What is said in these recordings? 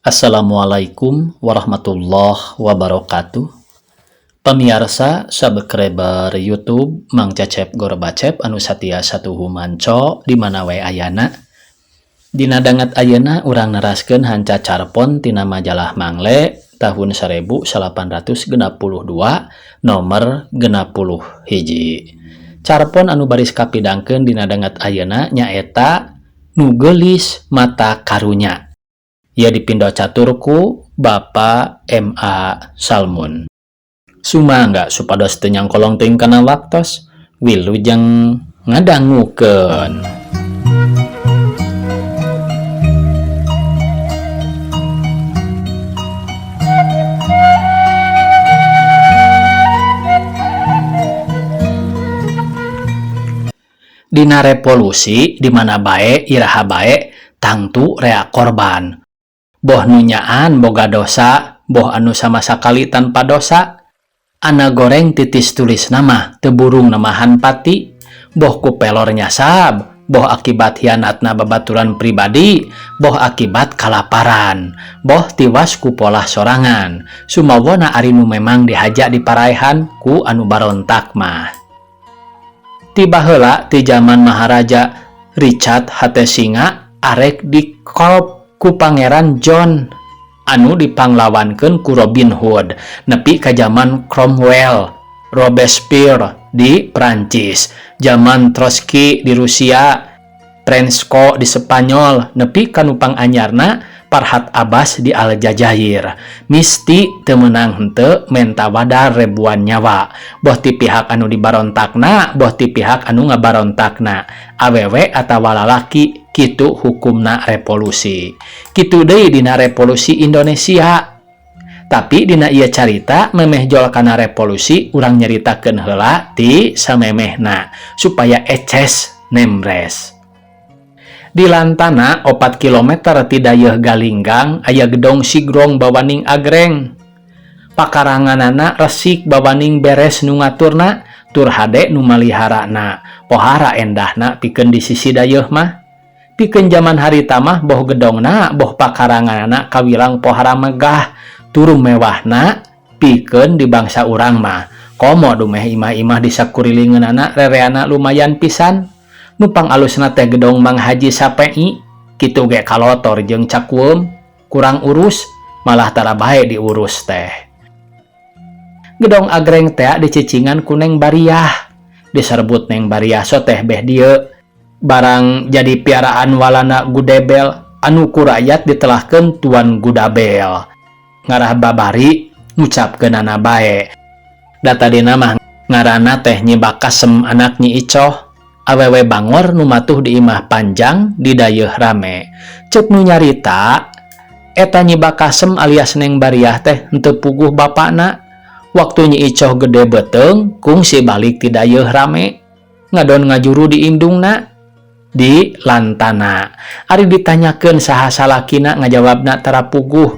Assalamualaikum warahmatullahi wabarakatuh. Pemirsa subscriber YouTube Mang Cecep Gorbacep anu satia satuhu manco di mana wae ayana. Dina dangat ayeuna urang neraskeun hanca carpon tina majalah Mangle tahun 1862 nomor 60 hiji. Carpon anu baris kapidangkeun dina dangat ayeuna nyaeta Nu Geulis Mata Karunya. Ia dipindo caturku Bapak M.A. Salmun. Sumangga supados teu nyangkolong teuing kana waktos, wilujeng ngadangukeun. Dina revolusi di mana bae iraha bae tangtu rea korban. Boh nunyaan boga dosa, boh anu sama sakali tanpa dosa. Ana goreng titis tulis nama, teburung namahan pati. Boh ku pelor nyasab, boh akibat hianatna babaturan pribadi, boh akibat kalaparan, boh tiwas ku polah sorangan. Sumawona ari nu memang dihaja di parehan ku anu barontak mah. Tiba heula ti zaman Maharaja Richard Hattesinga arek dikolp ku Pangeran John anu dipanglawankeun ku Robin Hood nepi ka zaman Cromwell, Robespierre di Prancis, zaman Trotsky di Rusia, Trenchko di Spanyol, nepi ka nu panganyarna Farhat Abbas di Aljazair. Misti teu meunang henteu menta wadar ribuan nyawa, boh ti pihak anu dibarontakna, boh ti pihak anu ngabarontakna, awewe atawa lalaki. Kitu hukumna revolusi. Kitu deui dina revolusi Indonesia. Tapi dina ieu carita memeh jol kana revolusi urang nyaritakeun heula ti samemehna supaya eces nemres. Di lantana 4 kilometer ti dayeuh Galinggang aya gedong Sigrong bawaning agreng. Pakaranganana resik bawaning beres nu ngaturna, tur hade nu maliharana. Pohara endahna pikeun di sisi dayeuh mah. Pikeun zaman harita mah boh gedongna, boh pakaranganana kawilang pohara megah, tur mewahna pikeun di bangsa urang mah. Komo dumeh imah-imah di sakurilingeunana rereana lumayan pisan. Nupang alusna teh gedong Mang Haji Sapei, kitu ge kalotor jeung cakueum, kurang urus, malah tara bae diurus teh. Gedong agreng teh dicicingan ku Neng Bariah, diserbut Neng Bariah so teh beh dieu barang jadi piaraan walana Gudebel anu ku rakyat ditelahkeun Tuan Gudabel. Ngarah babari ngucapkeunana bae. Data dina mah ngaranna teh Nyi Bakasem anak Nyi Icoh. Awewe bangor nu matuh di imah panjang di dayeuh rame. Ceuk nu nyarita eta Nyi Bakasem alias Neng Bariah teh henteu puguh bapakna. Waktu Nyi Icoh gede beteung kungsi balik ti dayeuh rame. Ngadon ngajuru di indungna di lantana. Ari ditanyakeun saha salakina ngajawabna tara puguh.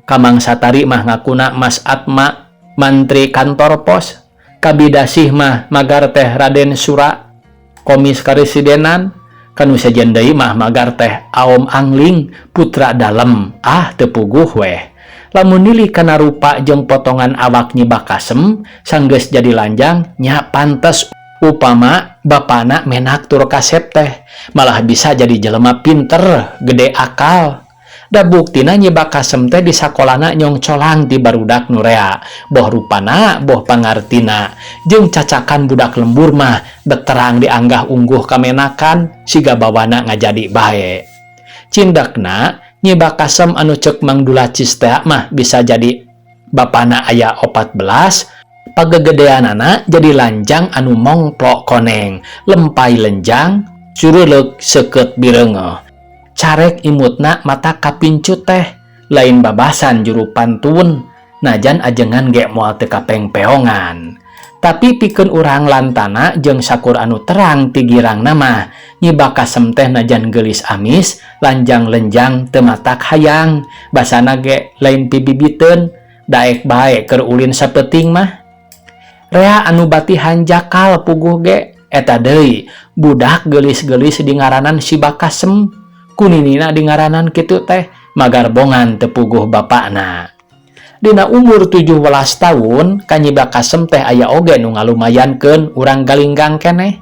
Kamang Satari mah ngakuna Mas Atma, mantri kantor pos. Kabidasih mah magar teh Raden Sura, komis karesidenan. Kanu sajen deui mah magar teh Aom Angling, putra dalem. Teu puguh weh. Lamun nilih kana rupa jeung potongan awak Nyi Bakasem sanggeus jadi lanjang, nya pantes upama bapana menak tur kasep teh malah bisa jadi jelema pinter, gede akal. Da buktina Nyi Bakasem teh di sakolana nyong colang ti barudak nu rea, boh rupana, boh pangartina, jeung cacakan budak lembur mah beterang dianggah ungguh kamenakan siga bawana ngajadi bae. Cindekna Nyi Bakasem anu ceuk Mang Dulacis teh mah bisa jadi bapana aya 14, pagegedeanana jadi lanjang anu mongplok koneng, lempai lenjang, curuleuk seukeut bireungeuh. Carek imutna mata kapincut teh, lain babasan juru pantun, najan ajengan ge moal teu kapengpeongan. Tapi pikeun urang lantana jeung sakur anu terang ti girangna mah, Nyi Bakasem teh najan geulis amis, lanjang lenjang teu matak hayang, basana ge lain pibibiteun, daek bae keur ulin sapeting mah. Rea anu batihan jakal puguh ge, eta deui budak geulis-geulis di ngaranan si Bakasem. Kuninina di ngaranan kitu teh magarbongan tepuguh bapakna. Dina umur 17 tahun Kanyi Bakasem teh aya oge nu ngalumayankeun urang Galinggang keneh.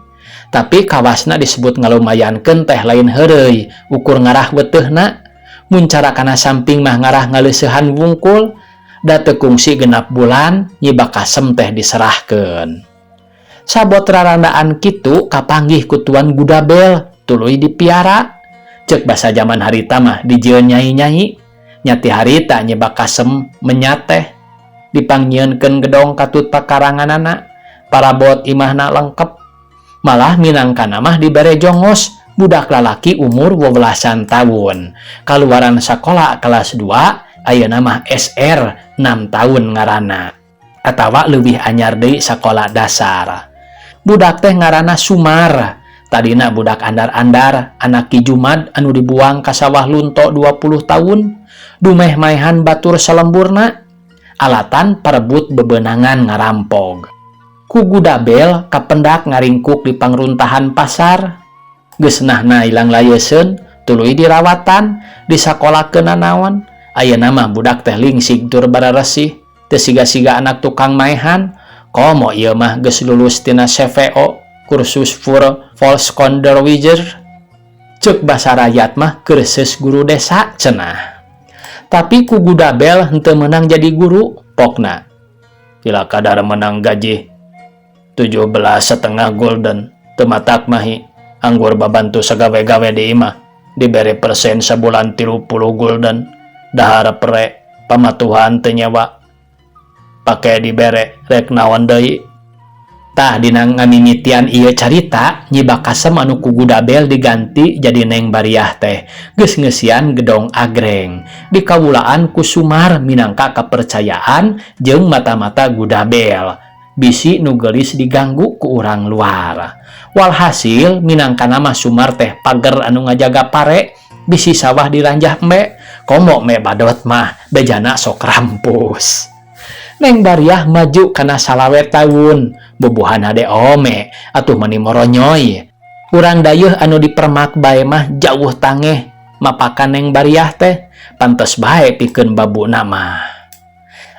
Tapi kawasna disebut ngalumayankeun teh lain heureuy ukur ngarah weuteuna. Mun cara kana samping mah ngarah ngaleuseuhan wungkul. Da teu kungsi 6 bulan Nyi Bakasem teh diserahkeun. Sabot rarandaan kitu kapanggih ku Tuan Gudabel tuluy dipiara. Ceuk basa zaman harita mah dijieun nyai-nyai. Nyati harita Nyi Bakasem menyateh dipanggieunkeun gedong katut pakaranganana, parabot imahna lengkep. Malah minangkana mah dibere jongos budak lalaki umur 12 tahun. Kaluaran sakola kelas 2 ayeuna mah SR 6 tahun ngaranna. Atawa leuwih anyar deui sakola dasar. Budak teh ngaranna Sumar. Tadina budak andar-andar anak Ki Jumad anu dibuang ka sawah lunto 20 tahun. Dumeh maehan batur salemburna, alatan perebut bebenangan ngarampog. Ku Gudabel kapendak ngaringkuk di pangruntahan pasar. Geusnahna ilang layeseun, tuluy dirawatan, disakolakeun naon. Ayeuna mah budak teh lingsig tur bararesih, teu siga-siga anak tukang maehan. Komo ieu mah geus lulus tina CVO, kursus for Volkskundewijzer. Ceuk basa rakyat mah kursus guru desa cenah. Tapi ku Gudabel henteu menang jadi guru, pokna. Kila kadar menang gaji 17,5 golden, teu matak mahi. Anggur babantu sagawe-gawe di imah, diberi persen sebulan 30 golden. Dahar pre pamatuhan teu nyewa. Pake dibere rek naon deui. Tah dina ngamimitian ieu carita Nyi Bakasem anu ku Gudabel diganti jadi Neng Bariah teh geus ngeusian gedong agreng dikawulaan ku Sumar minangka kepercayaan jeung mata-mata Gudabel bisi nu geulis diganggu ku urang luar. Walhasil minangkana mah Sumar teh pager anu ngajaga pare bisi sawah diranjah embe komo me badot mah bejana sok rampus. Neng Bariah maju kana salawe tahun, bubuhan hade ome, atuh meni moronyoy. Urang dayeuh anu dipermak bae mah jauh tangeh, mapakan Neng Bariah teh, pantes bae pikeun babuna mah.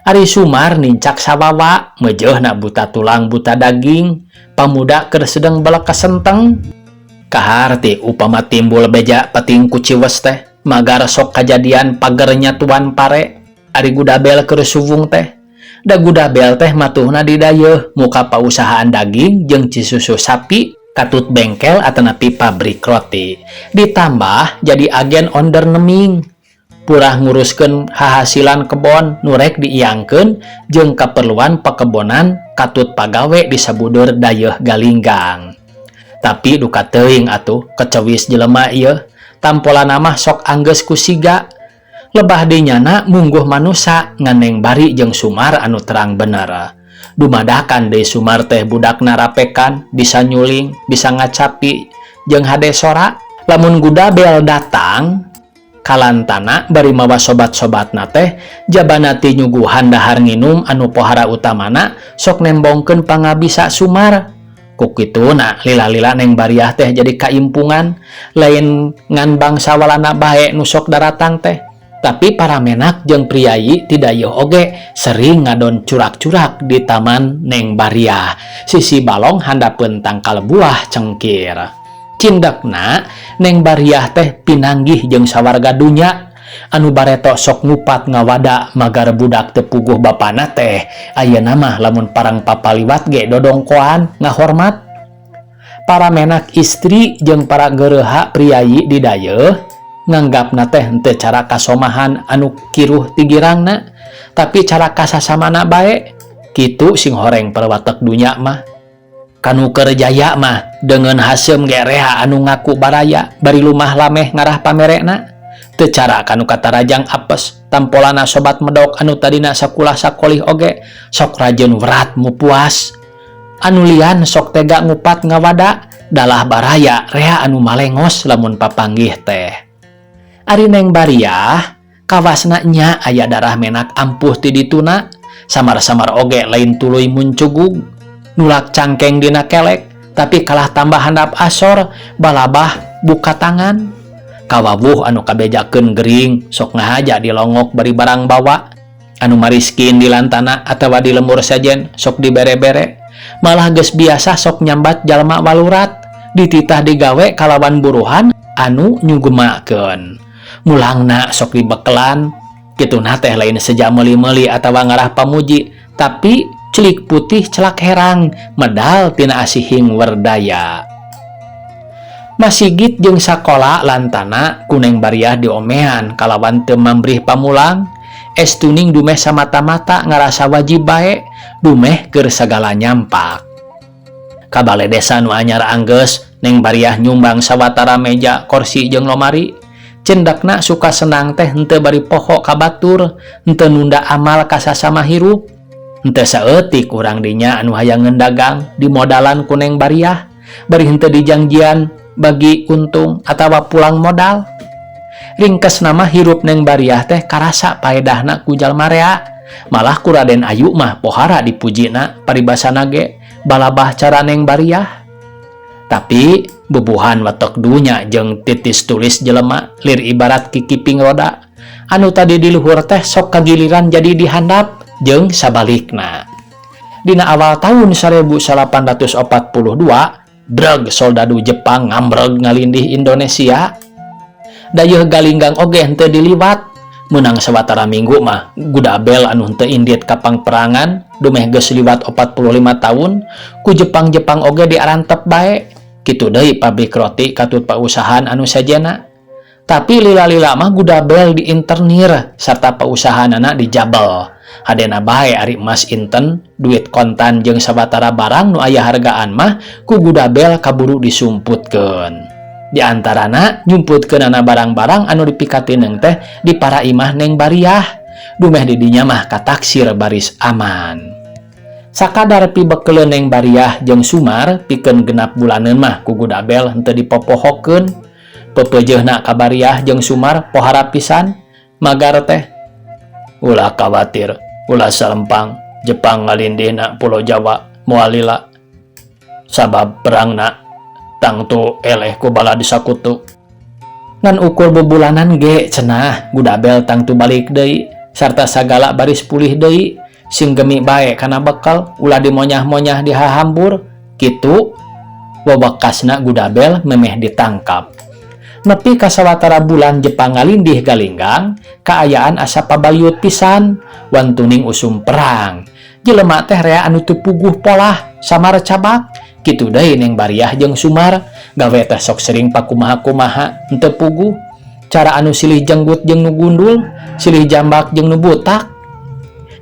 Ari Sumar nincak sawawa, meujeunna buta tulang buta daging, pamuda keur sedeng belek kasenteng. Kahar ti upama timbul beja pating ku ciwes teh, magar sok kajadian pager nyatuan pare, ari Gudabel keur suwung teh. Da Gudabel teh matuhna di dayeuh muka pausahaan daging jeung cisusu sapi katut bengkel atanapi pabrik roti. Ditambah jadi agen onderneming. Purah nguruskeun hahasilan kebon nurek diiangkeun jeung kaperluan pakebonan katut pagawe di sabudur dayeuh Galinggang. Tapi duka teuing atuh kecewis jelema ieu, tampolana mah sok anggeus ku siga. Lebah dinyana mungguh manusa ngan Neng Bari jeung Sumar anu terang bener. Dumadakan deui Sumar teh budak narapekan, bisa nyuling, bisa ngacapi, jeung hade sora. Lamun Gudabel datang, kalantana bari mawa sobat-sobatna teh, jabana ti nyuguhan dahar nginum anu pohara utamana, sok nembongkeun pangabisa Sumar. Ku kituna lila-lila Neng Bariah teh jadi kaimpungan, lain ngan bangsa walana bae nu sok daratang teh. Tapi para menak jeung priayi ti dayeuh oge sering ngadon curak-curak di taman Neng Bariah. Sisi balong handapeun tangkal buah cengkir. Cindekna Neng Bariah teh pinanggih jeung sawarga dunya. Anu bareto sok ngupat ngawada magar budak teu puguh bapana teh. Ayeuna mah lamun parang papaliwat ge dodongkoan ngahormat. Para menak istri jeung para geureha priayi di dayeuh nganggapna teh henteu cara kasomahan anu kiruh ti girangna, tapi cara kasasamana bae. Kitu sing horeng perwatek dunya mah. Kanu keur jaya mah dengan haseum ge reha anu ngaku baraya bari lumah lameh ngarah pamerekna. Teu cara kanu katarajang apes, tampolana sobat medok anu tadina sakulah sakolih oge sok rajeun werat mupuas. Anu lian sok tega ngupat ngawada, dalah baraya reha anu malengos lamun papanggih teh. Ari Neng Bariah, kawasna nya aya darah menak ampuh ti dituna, samar-samar oge lain tuluy muncugug, nulak cangkeng dina kelek, tapi kalah tambah handap asor, balabah buka tangan. kawawuh anu kabejakeun gering sok ngahaja dilongok bari barang bawa, anu mariskin di lantana atawa di lembur sajen sok dibere-bere, malah geus biasa sok nyambat jalma walurat, dititah digawe kalawan buruhan anu nyugemakeun. Mulangna sok dibekelan, kituna teh lain seja meuli-meuli atawa ngarah pamuji, tapi celik putih celak herang, medal tina asihing werdaya. Masigit jeung sakola lantana kuneng bariah diomehan kalawan teu mambrih pamulang, estuning dumeh samata-mata ngarasa wajib bae, dumeh keur sagala nyampak. Kabale desa nu anyar anggeus neng bariah nyumbang sawatara meja, kursi jeung lomari. Cendakna suka senang teh henteu bari poho ka batur, henteu nunda amal ka sasama hirup. Henteu saeutik urang dinya anu hayang ngendagang di modalan kuneng bariah, bari henteu dijangjian bagi untung atawa pulang modal. Ringkes nama hirup neng bariah teh karasa paedahna ku jalma rea, malah ku Raden Ayu mah pohara dipujina paribasana ge balabah cara neng bariah. Tapi bubuhan watok dunya jeung titis tulis jelema lir ibarat kikiping roda, anu tadi di luhur teh sok kagiliran jadi dihandap jeung sabalikna. Dina awal tahun 1842, dreg soldadu Jepang ngambreg ngalindih Indonesia. Dayeuh galinggang oge henteu diliwat, menang sawatara minggu mah Gudabel anu henteu indit ka pangperangan dumeh geus liwat 45 tahun ku Jepang-Jepang oge diarantep bae. Kitu deui pabrik roti katut pausahaan anu sajena. Tapi lila-lila mah Gudabel diinternir sarta pausahaanana dijabel. Hadena bae ari emas inten, duit kontan jeung sawatara barang nu aya hargaan mah ku Gudabel kaburu disumputkeun. Di antarana nyumputkeunana barang-barang anu dipikatineng teh di para imah neng bariah, dumeh di dinya mah kataksir baris aman. Sakadar pibekeleun neng bariah jeung Sumar pikeun genap bulaneun mah ku Gudabel henteu dipopohokeun. Pepeujeuhna ka bariah jeung Sumar pohara pisan, magar teh ulah khawatir, ulah salempang Jepang ngalindihna Pulau Jawa moal lila. Sabab perangna tangtu eleh ku bala disakutu. Ngan ukur bebulanan ge cenah Gudabel tangtu balik deui sarta sagala baris pulih deui. Sing gemi bae kana bekal ulah dimonyah-monyah dihahambur. Kitu wawakasna Gudabel memeh ditangkap. Nepi ka sawatara bulan Jepang ngalindih galinggang, kaayaan asa pabayut pisan, wantuning usum perang. Jelema teh rea anu teu puguh polah samar cabak. Kitu deui neng bariah jeung Sumar, gawe teh sok sering pakumaha-kumaha henteu puguh. Cara anu silih jenggut jeung nu gundul, silih jambak jeung nu butak.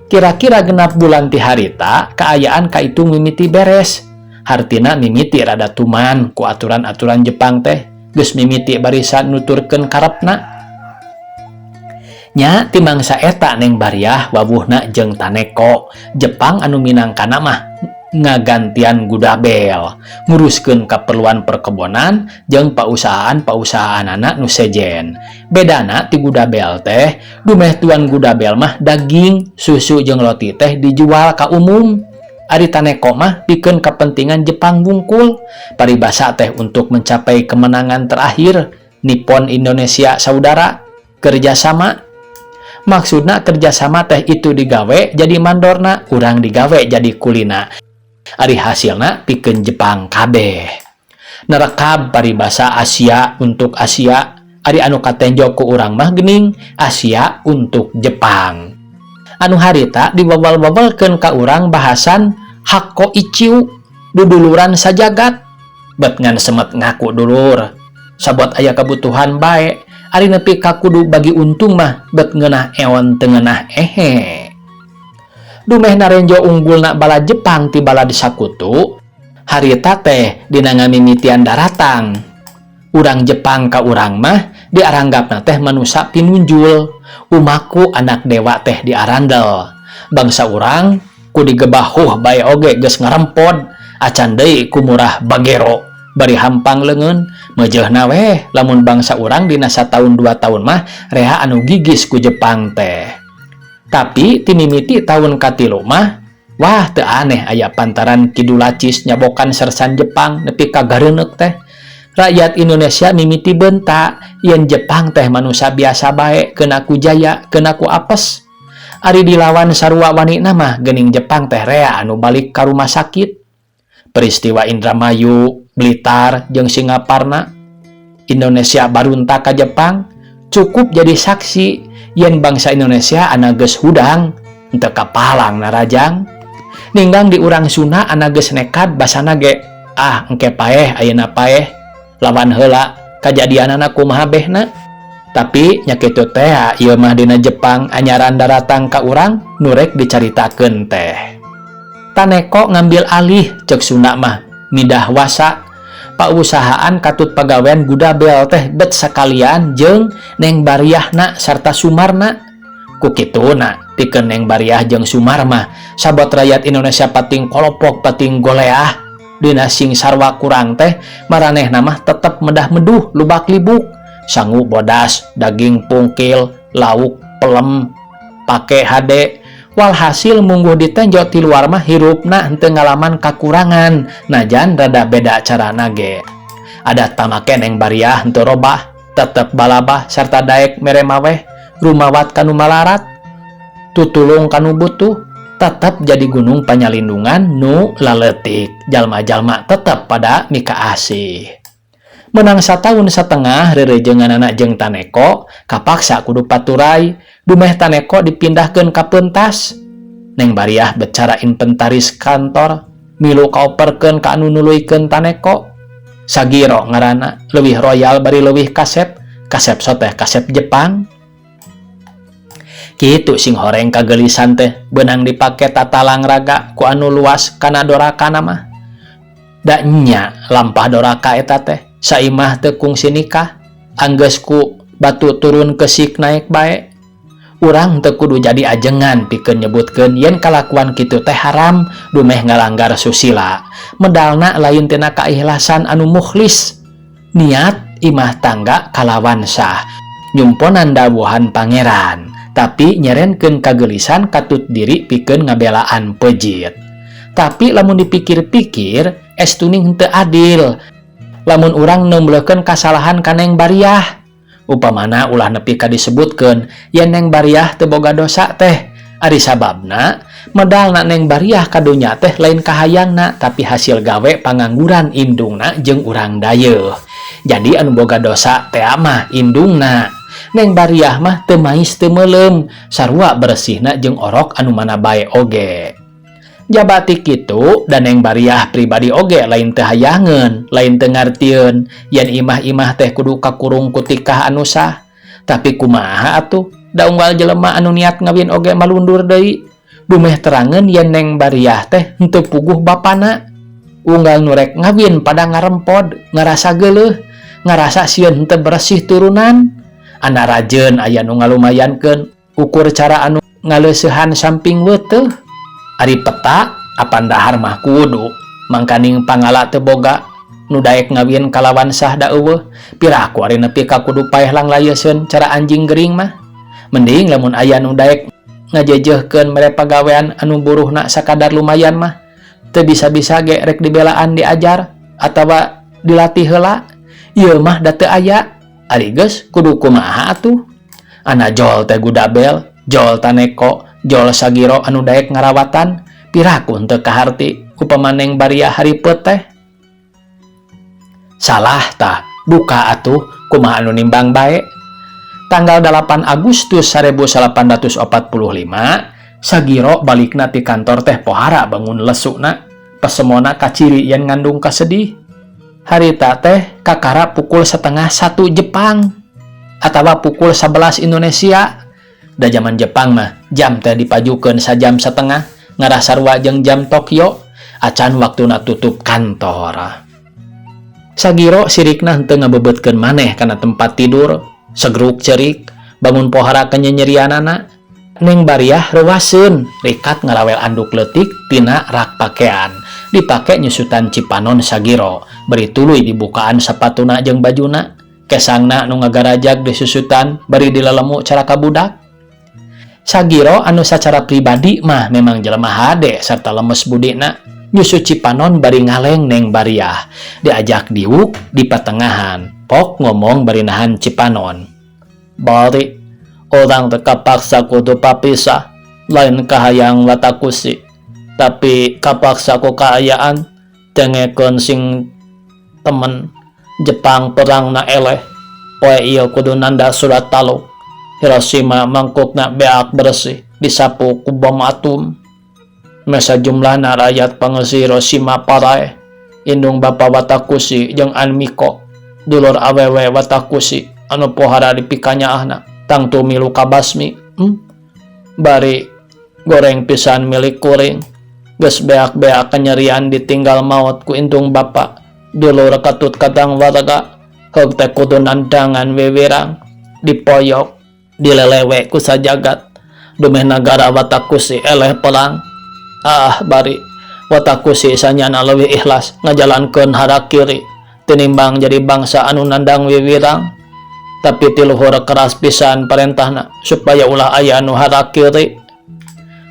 Kira-kira genap bulan ti harita, kaayaan kaitu mimiti beres. Hartina mimiti rada tuman ku aturan-aturan Jepang teh, geus mimiti barisan nuturkeun karepna. Nya ti mangsa eta neng bariah wawuhna jeung Taneko, Jepang anu minangkana mah ngagantian Gudabel, nguruskeun kaperluan perkebunan jeung pausahaan-pausahaanana nu sejen. Bedana ti Gudabel teh, dumeh tuan Gudabel mah daging, susu jeung roti teh dijual ka umum. Ari Taneko mah pikeun kepentingan Jepang wungkul, paribasa teh untuk mencapai kemenangan terakhir, Nippon Indonesia saudara, kerjasama. Maksudna kerjasama teh itu digawe jadi mandorna, urang digawe jadi kulina. Ari hasilna pikeun Jepang kabeh. Nerekab paribasa Asia untuk Asia, ari anu katenjo ku urang mah geuning Asia untuk Jepang. Anu harita diwawal-wawalkeun ka urang bahasan Hakko Ichiu, duduluran sajagat. Bet ngan semet ngaku dulur, sabot aya kebutuhan bae, ari nepi ka kudu bagi untung mah bet ngeunah eon teu ngeunah ehe. Dumeh narenjo unggulna bala Jepang ti bala disakutu, harita teh dina ngamimitian daratang. Urang Jepang ka urang mah diaranggapna teh manusa pinunjul, umaku anak dewa teh diarandel. Bangsa urang ku digebahuh bae oge geus ngarempod, acan deui ku murah bagero bari hampang leungeun. Meujeuhna weh lamun bangsa urang dina sataun 2 taun mah rea anu gigis ku Jepang teh. Tapi timimiti tahun katilu mah, wah teu aneh aya pantaran Kidul Lacis nyabokan sersan Jepang nepi ka gareuneuk teh. Rakyat Indonesia mimiti bentak yen Jepang teh manusia biasa bae kena ku jaya kena ku apes. Ari dilawan sarua wanita mah geuning Jepang teh rea anu balik ka rumah sakit. Peristiwa Indramayu, Blitar, jeung Singaparna, Indonesia barunta ka Jepang cukup jadi saksi yen bangsa Indonesia ana geus hudang henteu kapalang narajang. Ninggang di urang Sunda ana geus nekat basana ge engke paeh ayeuna paeh lawan heula kajadianana kumaha behna. Tapi nya kitu teh ieu mah dina Jepang anyaran daratang ka urang nu rek dicaritakeun teh. Taneko ngambil alih cek Sunda mah midah wasa pausahaan katut pagawean Gudabel teh bet sakalian jeung Neng Bariahna sarta Sumarna. Ku kituna pikeun Neng Bariah jeung Sumar mah sabot rakyat Indonesia pating kolopok pating goleah dina sing sarwa kurang teh maranehna mah tetep medah-meduh lubak libuk sangu bodas daging pungkil lauk pelem pake hade. Walhasil mungguh ditenjok ti luar mah hirupna henteu ngalaman kakurangan najan rada beda carana ge. Adat pamake Neng Bariah henteu robah tetep balabah sarta daek mere maweh rumawat kanu malarat tutulung kanu butuh tetep jadi gunung panyalindungan nu laletik jalma-jalma tetep pada mika asih. Menang satahun setengah rerejengan anak jeung Taneko kapaksa kudu paturai dumeh Taneko dipindahkeun ka pentas. Neng Bariah becara inventaris kantor milu kaoperkeun ka anu nuluykeun Taneko. Sagiro ngaranna leuwih royal bari leuwih kasep soteh kasep Jepang. Kitu sing horeng kagelisan teh beunang dipake tatalang raga ku anu luas kana dorakana mah. Da nya lampah doraka eta teh saimah teu kungsi nikah anggeus ku batu turun kesik naik bae. Urang teu kudu jadi ajengan pikeun nyebutkeun yen kalakuan kitu teh haram dumeh ngalanggar susila. Medalna lain tina kaikhlasan anu mukhlis. Niat imah tangga kalawan sah nyumponan dawuhan pangeran tapi nyerenkeun kagelisan katut diri pikeun ngabelaan pejit. Tapi lamun dipikir-pikir estuning henteu adil. Lamun urang nembleukeun kasalahan ka Neng Bariah upamana ulah nepi ka disebutkeun yen Neng Bariah teu boga dosa teh ari sababna medalna Neng Bariah kadunya teh lain kahayangna tapi hasil gawe pangangguran indungna jeung urang dayeuh. Jadi anu boga dosa teh mah indungna. Neng Bariah mah teu mais teu meulem sarua bersihna jeung orok anu mana bae oge. Jabati kitu dan Neng Bariah pribadi oge lain teu hayangeun, lain teu ngartieun yen imah-imah teh kudu kakurung ku tikah anu sah. Tapi kumaha atuh? Da unggal jelema anu niat ngawin oge malundur deui. Dumeh terangeun yen Neng Bariah teh henteu puguh bapana. Unggal nu rek ngawin pada ngarempod, ngarasa geuleuh, ngarasa sieun henteu bersih turunan. Ana rajeun aya nu ngalumayankeun ukur cara anu ngaleuseuhan samping weuteuh. Ari peta apan dahar mah kudu mangkaning pangala teu boga nu daek ngawin kalawan sah da eueuh piraku ari nepi ka kudu paeh lang layeuskeun cara anjing gering mah. Mending lamun aya nu daek ngajejehkeun mere pagawean anu buruhna sakadar lumayan mah teu bisa-bisa ge rek dibelaan diajar atawa dilatih heula. Ieu mah da teu aya. Ari geus kudu kumaha atuh? Ana jol teh Gudabel, jol Taneko, jol Sagiro anu daek ngarawatan piraku henteu kaharti upama Neng Bariah hareupeut teh. Salah tah buka atuh kumaha anu nimbang bae. Tanggal 8 Agustus 1845 Sagiro balikna ti kantor teh pohara bangun lesukna pesemona kaciri yen ngandung kasedih. Harita teh kakara pukul 12:30 Jepang atawa pukul 11 Indonesia. Da zaman Jepang mah jam teh dipajukeun sajam setengah ngarasarua jeung jam Tokyo acan waktuna tutup kantor. Sagiro sirikna henteu ngabebetkeun maneh kana tempat tidur segruk cerik bangun pohara kenyenyerianana. Neng Bariah reuaseun rikat ngarawel anduk leutik tina rak pakean dipake nyusutan cipanon Sagiro beri tuluy dibukaan sapatuna jeung bajuna kesangna nu ngagarajag disusutan bari dilelemu cara kabudak. Sagiro anu sacara pribadi mah memang jelema hade sarta lemes budina nyusu Cipanon bari ngaleng neng Bariah, diajak diuk di patengahan, pok ngomong bari nahan Cipanon. Bari, orang terkapaksa kudu papisah, lain kahayang watakusi, tapi kapaksa ku kaayaan, tengekeun sing temen, Jepang perang na eleh, poe ieu kudu nanda surat taluk, Hiroshima mangkukna beak bersih, disapu ku bom atom. Mesa jumlahna rakyat pangeusi Hiroshima parae, indung bapa watakusi jeung Anmiko, dulur awewe watakusi, anu pohara di pikanyaahna, tangtu milu kabasmi. Bari goreng pisan milik kuring, geus beak-beak kenyerian ditinggal maut ku indung bapa, dulur katut kadang warga, heug teh kudu nandangan wewirang, dipoyok, dilelewe ku sajagat, dumeh nagara watakusi eleh perang. Bari watakusi sanyana leuwih ikhlas ngajalankeun harakiri tinimbang jadi bangsa anu nandang wiwirang. Tapi tiluhur keras pisan parentahna supaya ulah aya anu harakiri.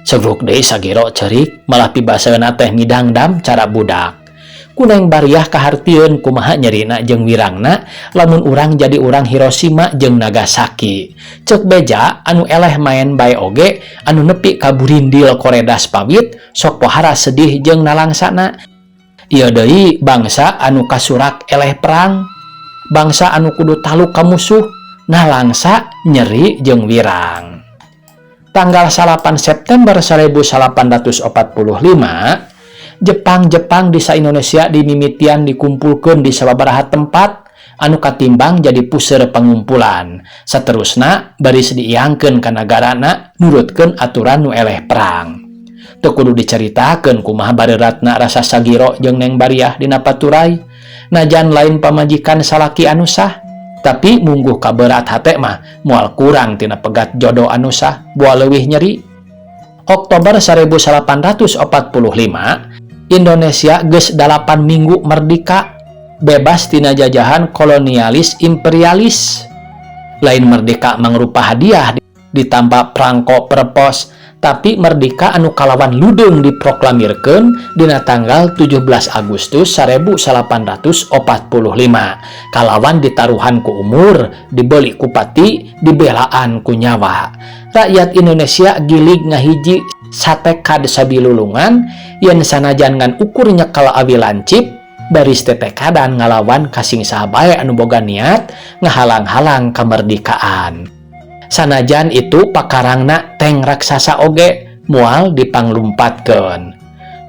Segruk deui sagiro cerik malah pibaseuna teh ngidangdam cara budak. Kuneng Bariah kahartieun kumaha nyerina jeung wirangna lamun urang jadi urang Hiroshima jeung Nagasaki. Ceuk beja anu eleh maen bae oge anu nepi ka burindil koredas pawit sok pohara sedih jeung nalangsana. Ieu deui bangsa anu kasurak eleh perang, bangsa anu kudu taluk ka musuh, nalangsa nyeri jeung wirang. Tanggal 8 September 1845 Jepang di sa-Indonesia di mimitian dikumpulkeun di sababaraha tempat anu katimbang jadi puseur pangumpulan. Saterusna baris diiangkeun ka nagarana nurutkeun aturan nu eleh perang. Teu kudu dicaritakeun kumaha bareuratna rasa sagiro jeung Neng Bariah dina paturai, najan lain pamajikan salaki anu sah, tapi mungguh kaberat hate mah moal kurang tina pegat jodoh anu sah moal leuwih nyeri. Oktober 1845 Indonesia geus 8 minggu merdeka, bebas tina jajahan kolonialis imperialis. Lain merdeka mangrupa hadiah ditambah perangko perpos, tapi merdeka anu kalawan ludeung diproklamirkeun dina tanggal 17 Agustus 1845 kalawan ditaruhan ku umur, dibeli ku pati, dibelaan ku nyawa. Rakyat Indonesia gilig ngahiji satekad sabilulungan yen sanajan ngan ukur nyekal awi lancip baris tetekadan ngalawan kasing sahabae anu boga niat ngahalang-halang kamerdikaan. Sanajan itu pakarangna teng raksasa oge moal dipanglumpatkeun.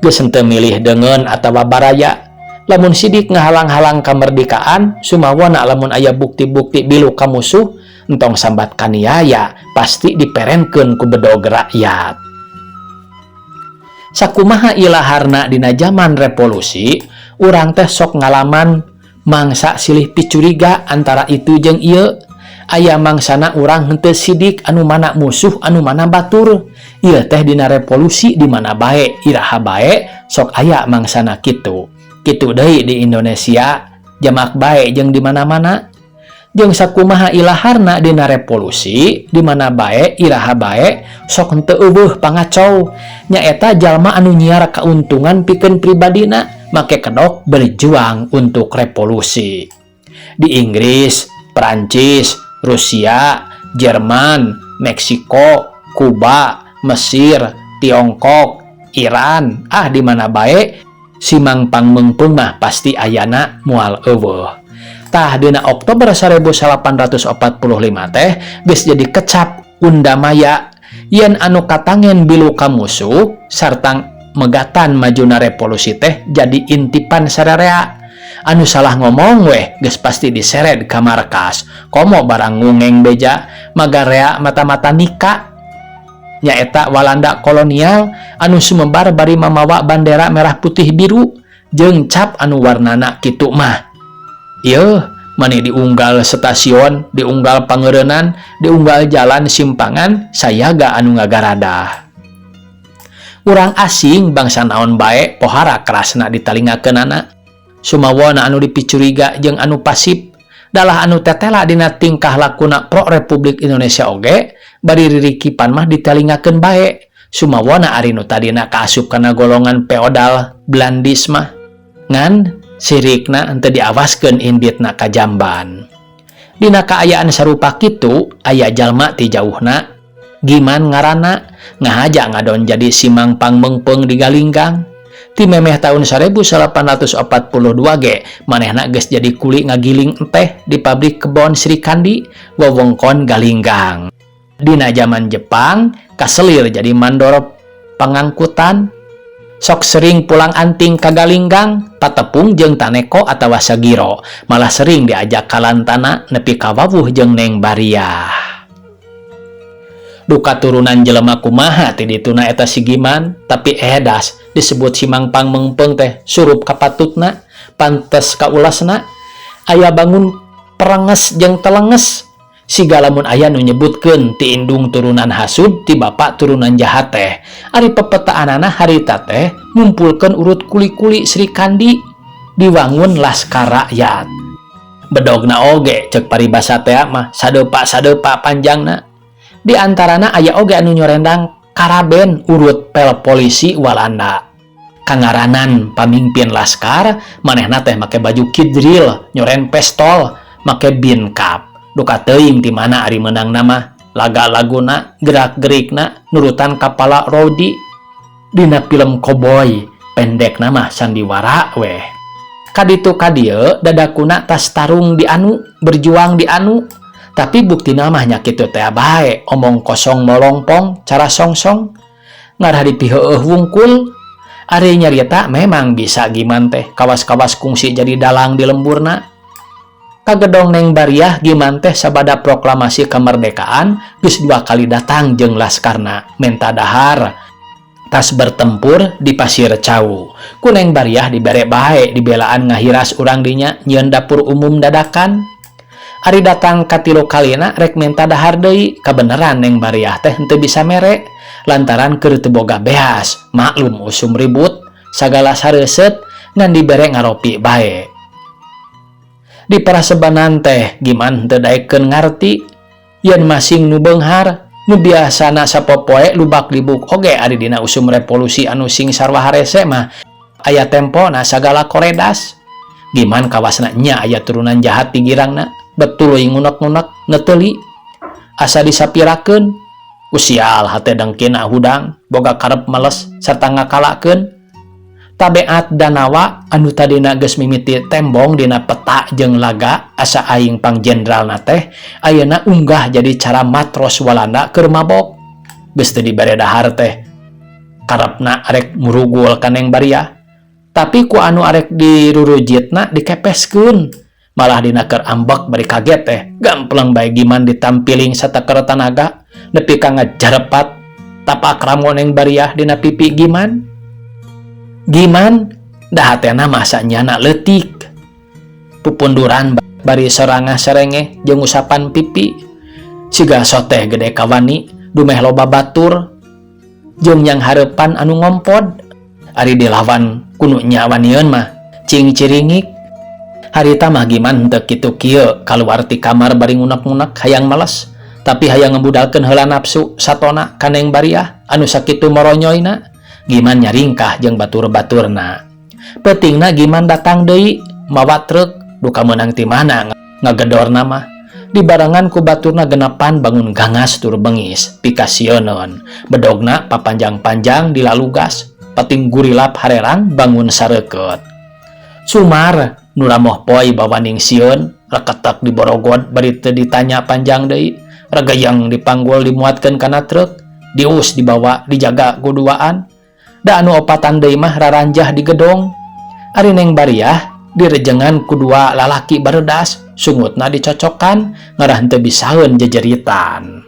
Geus henteu milih deungeun atawa baraya, lamun sidik ngahalang-halang kamerdikaan sumawana lamun aya bukti-bukti bilu ka musuh entong sambat kaniaya pasti diperenkeun ku bedog rakyat. Sakumaha ilaharna dina zaman revolusi, urang teh sok ngalaman mangsa silih picuriga antara itu jeung ieu. Aya mangsana urang henteu sidik anu mana musuh anu mana batur. Ieu teh dina revolusi di mana bae, iraha bae sok aya mangsana kitu. Kitu deui di Indonesia, jamak bae jeung di mana-mana. Jeung sakumaha ilaharna dina revolusi di mana bae iraha bae sok henteu eueuh pangacau, nyaeta jalma anu nyiar kauntungan pikeun pribadina make kedok berjuang untuk revolusi. Di Inggris, Perancis, Rusia, Jerman, Meksiko, Kuba, Mesir, Tiongkok, Iran, di mana bae simang pangmeungpeung mah pasti ayana moal eueuh. Tah dina Oktober 1845 teh geus jadi kecap undamaya yen anu katangen bilu ka musuh sarta megatan majuna revolusi teh jadi intipan sararea. Anu salah ngomong weh geus pasti diseret ka markas, komo barang ngungeng beja magarea mata-mata nika. Nyaeta Walanda kolonial anu sumebar bari mamawa bandera merah putih biru jeung cap anu warnana kitu mah. Ieu mani diunggal stasiun, diunggal pangeureunan, diunggal jalan simpangan sayaga anu ngagaradah. Urang asing bangsa naon bae pohara kerasna ditalingakeunana. Sumawana anu dipicuriga jeung anu pasif, dalah anu tetela dina tingkah lakuna pro Republik Indonesia oge bari ririkipan mah ditalingakeun bae. Sumawana ari nu tadina kaasup kana golongan feodal Belandis mah ngan sirikna henteu diawaskeun inditna ka jamban. Dina kaayaan sarupa kitu aya jalma ti jauhna Giman ngaranna ngahaja ngadon jadi simang pangmengpeung di Galinggang. Ti memeh tahun 1842 ge manehna geus jadi kuli ngagiling teh di pabrik kebon Sri Kandi wewengkon Galinggang. Dina zaman Jepang kaselir jadi mandor pangangkutan, sok sering pulang anting ka Galinggang patepung jeung Taneko atawa Sagiro, malah sering diajak kalantana nepi ka wawuh jeung Neng Bariah. Duka turunan jelema kumaha ti dituna eta si Giman, tapi edas disebut simang pangmengpeung teh surup kapatutna pantes kaulasna aya bangun perenges jeung telenges. Siga lamun aya nu nyebutkeun ti indung turunan hasud ti bapak turunan jahat teh ari pepetaanana harita teh ngumpulkeun urut kuli-kuli Sri Kandi diwangun laskar rakyat. Bedogna oge cek paribasa teh mah sadepa panjangna. Di antarana aya oge anu nyorendang Karaben urut pel polisi Walanda. Kangaranan pamimpin laskar manehna teh make baju kidril, nyoren pistol, make binkap. Duka teuing ti mana ari meunang nama laga-laguna gerak-gerikna nurutan kepala Rodi. Dina film Cowboy pendek nama sandiwara weh. Kaditu kadieu dadakuna tas tarung di anu berjuang di anu, tapi bukti nama nya kitu teh bae omong kosong molongpong cara songsong ngarah dipiheueuh wungkul. Ari nyarita memang bisa Giman teh kawas-kawas kungsi jadi dalang di lemburna. Kagedong Neng Bariah Giman teh sabada proklamasi kemerdekaan geus 2 kali datang jeung laskarna menta dahar tas bertempur di Pasir Cau. Ku Neng Bariah dibere bae dibelaan ngahiras urang dinya nyieun dapur umum dadakan. Ari datang ka 3 kalina rek menta dahar deui, kabeneran Neng Bariah teh henteu bisa mere lantaran keur teu boga beas. Maklum usum ribut sagala sareuseut ngan dibere ngaropi bae. Di parasebanan teh Giman teu daekeun ngarti yen masing nu beunghar nu biasana sapopoe lubak libuk oge ari dina usum revolusi anu sing sarwa harese mah aya tempona sagala koredas. Giman kawasna nya aya turunan jahat di girangna betul leuwih ngunek-ngunek neteuli asa disapirakeun usial hate dengkina hudang boga karep males sarta ngakalakeun. Tabeat Danawa anu tadina geus mimiti tembong dina peta jeung laga asa aing pang jenderalna teh ayeuna unggah jadi cara matros Walanda keur mabok. Geus teu dibere dahar teh karepna arek murugul ka Neng Bariah, tapi ku anu arek dirurujitna dikepeskeun. Malah dina keur ambek bari kaget teh gamplang bae Giman ditampiling satakeur tanaga nepi ka ngajarepat tapak ramo Neng Bariah dina pipi Giman. Giman dah hatena masa nyana leutik pupunduran bari sorangah serenge jeung usapan pipi siga soteh gede kawani dumeh loba batur jeung yang hareupan anu ngompod. Ari dilawan kunu nya wanieun mah cing ciringik. Harita mah Giman teu kitu kieu kaluar ti kamar bari ngunek-ngunek hayang males, tapi hayang ngebudalkeun heula nafsu satona ka Neng Bariah anu sakitu moronyoyna. Giman nyaringkah jeung batur-baturna. Peutingna Giman datang deui mawa truk duka meunang ti mana ngagedorna mah dibarengan ku baturna genepan bangun gangas tur bengis pikasieun bedogna papanjang-panjang dilalugas pating gurilap harerang bangun sareukeut. Sumar nu ramoh poe bawaning sieun reketek diborogod bari teu ditanya panjang deui regayang dipanggul dimuatkeun kana truk dius dibawa dijaga kuduaan. Da anu opatan deui mah raranjah di gedong. Ari Neng Bariah direjengan ku 2 lalaki baredas sungutna dicocokkan ngarah henteu bisaeun jejeritan.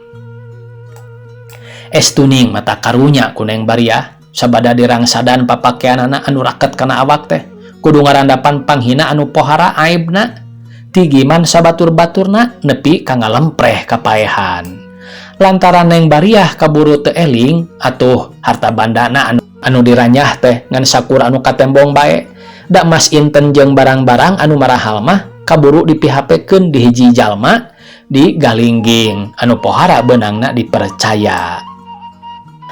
Estuning mata karunya ku Neng Bariah sabada dirangsadan papakeanana anu raket kana awak teh kudu ngarandapan panghina anu pohara aibna. Ti Giman sabatur-baturna nepi ka ngalempreh kapaehan. Lantaran Neng Bariah kaburu teu eling atuh harta bandana anu diranyah teh ngan sakur anu katembong bae da mas inten jeung barang-barang anu marahal mah kaburu dipihapekeun di hiji jalma di Galingging anu pohara beunangna dipercaya.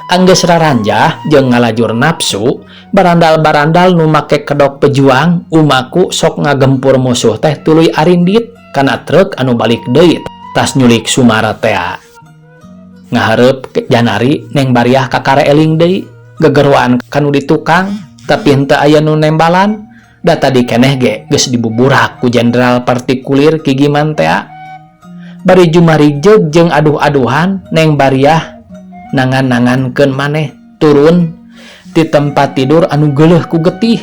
Anggeus raranjah jeung ngalajur nafsu, barandal-barandal nu make kedok pejuang umaku sok ngagempur musuh teh tuluy arindit kana truk anu balik deui tas nyulik Sumara teh. Ngahareup janari Neng Bariah kakare eling deui gegerwaan kanu di tukang tapi henteu aya nu nembalan. Da tadi keneh ge geus dibuburak ku jenderal partikulir Kigiman teh. Bari jumarijeg jeung aduh-aduhan Neng Bariah nangan-nangankeun maneh turun di tempat tidur anu geuleuh ku getih,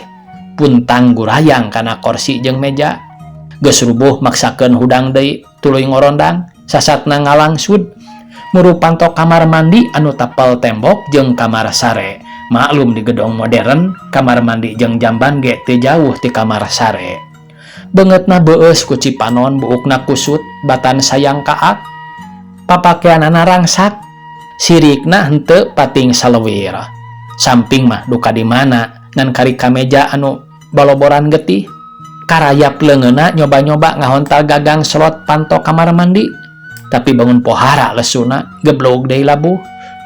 puntang gurayang kana kursi jeung meja. Geus rubuh maksakeun hudang deui tuluy ngorondang sasatna ngalangsud muru panto kamar mandi anu tapel tembok jeung kamar sare. Maklum di gedong modern kamar mandi jeung jamban ge teu jauh ti kamar sare. Beungeutna beueus ku Cipanon, buukna kusut, batan sayang kaat. Papakeanana rangsak, sirikna henteu pating salewir. Samping mah duka di mana ngan kari kameja anu baloboran getih. Karayap leungeunna nyoba-nyoba ngahontal gagang slot panto kamar mandi. Tapi bangun pohara lesuna geblog deui labuh.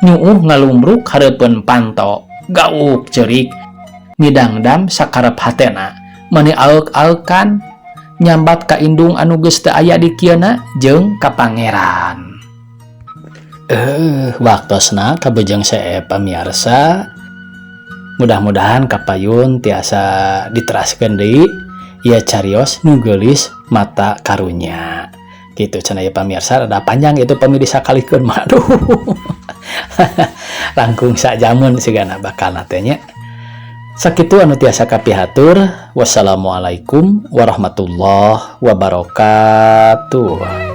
Nyuuh ngalumbruk hareupeun panto. Gauk cerik midangdam sakarep hatena mani aeuk-aeukan nyambat ka indung anu geus teu aya di kieuna jeung ka pangeran. Waktosna kabejeng sae pamirsa, mudah-mudahan kapayun tiasa diteraskeun deui ieu carios nu geulis mata karunya. Gitu cenah ya pamirsa, rada panjang itu pamili sakalikeun mah. Aduh. Langkung sajamun sigana bakal natenya. Sakitu anu tiasa kapihatur. Wassalamualaikum warahmatullahi wabarakatuh.